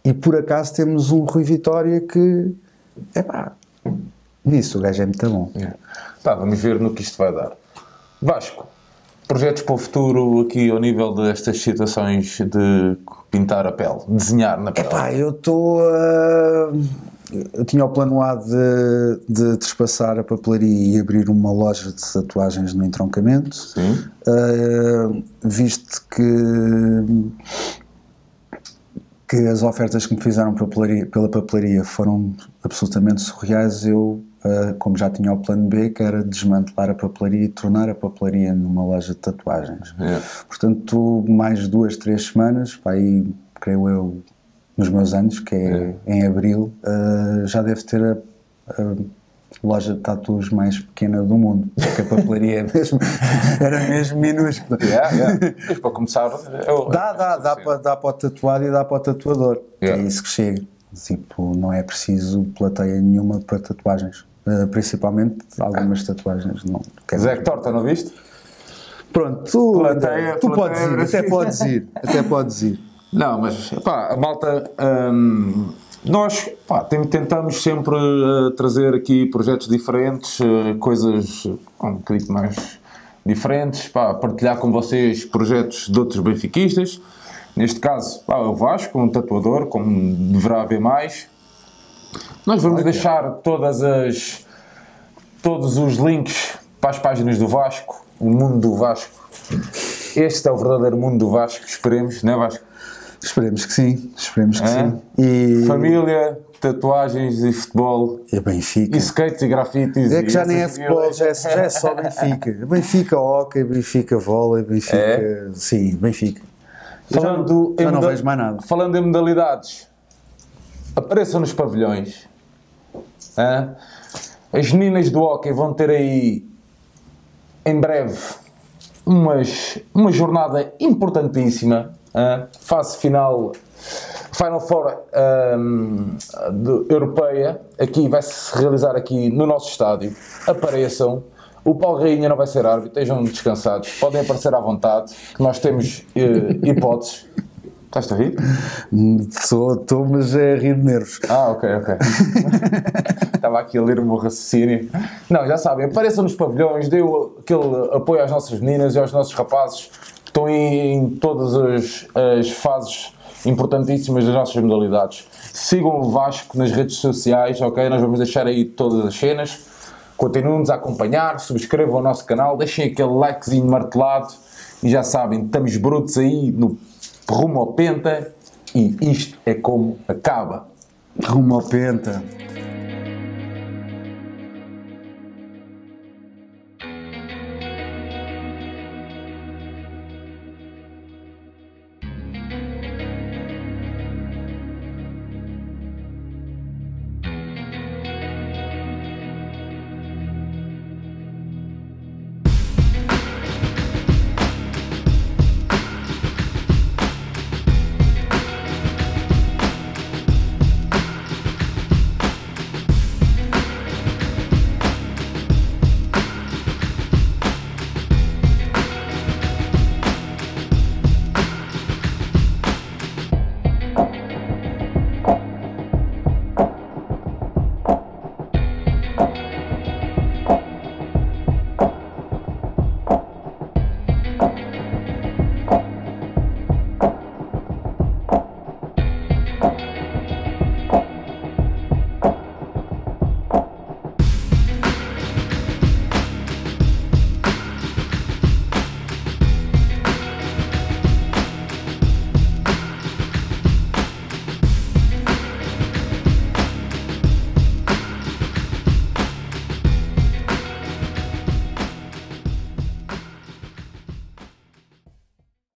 E por acaso temos um Rui Vitória que, nisso o gajo é muito bom. Vamos ver no que isto vai dar. Vasco, projetos para o futuro aqui ao nível destas situações de pintar a pele, desenhar na pele? Eu tinha o plano A de trespassar a papelaria e abrir uma loja de tatuagens no entroncamento. Visto que as ofertas que me fizeram pela papelaria foram absolutamente surreais, eu, como já tinha o plano B, que era desmantelar a papelaria e tornar a papelaria numa loja de tatuagens. Portanto, mais 2-3 semanas, aí, creio eu, nos meus anos, que é em abril, já devo ter a loja de tatus mais pequena do mundo, porque a papelaria era mesmo minúscula. Mas para começar... Dá para o tatuado e dá para o tatuador. É isso que chega. Tipo, não é preciso plateia nenhuma para tatuagens. Principalmente algumas tatuagens. Zé Torta, não viste? Pronto, tu podes ir. Até podes ir. Não, mas a malta... Nós tentamos sempre trazer aqui projetos diferentes, coisas um bocadinho mais diferentes, partilhar com vocês projetos de outros benfiquistas. Neste caso, o Vasco, um tatuador, como deverá haver mais. Nós vamos deixar todos os links para as páginas do Vasco, o mundo do Vasco. Este é o verdadeiro mundo do Vasco, esperemos, não é, Vasco? Esperemos que sim, sim. E família, tatuagens e futebol. E Benfica. E skates e grafites. É que já nem é futebol, já é só Benfica. Benfica hóquei, Benfica vôlei, Benfica... Sim, Benfica. Já não vejo mais nada. Falando em modalidades, apareçam nos pavilhões. As meninas do hóquei vão ter aí, em breve, uma jornada importantíssima. Fase final, Final Four europeia. Aqui vai-se realizar aqui no nosso estádio. Apareçam. O Paulo Rainha não vai ser árbitro, estejam descansados, podem aparecer à vontade, que nós temos hipóteses. Estás-te a rir? Estou, mas é rir de nervos. Ok. Estava aqui a ler o meu raciocínio. Não, já sabem, apareçam nos pavilhões, dê aquele apoio às nossas meninas e aos nossos rapazes que estão em todas as fases importantíssimas das nossas modalidades. Sigam o Vasco nas redes sociais, ok? Nós vamos deixar aí todas as cenas. Continuem-nos a acompanhar, subscrevam o nosso canal, deixem aquele likezinho martelado e já sabem, estamos brutos aí no rumo ao Penta e isto é como acaba. Rumo ao Penta.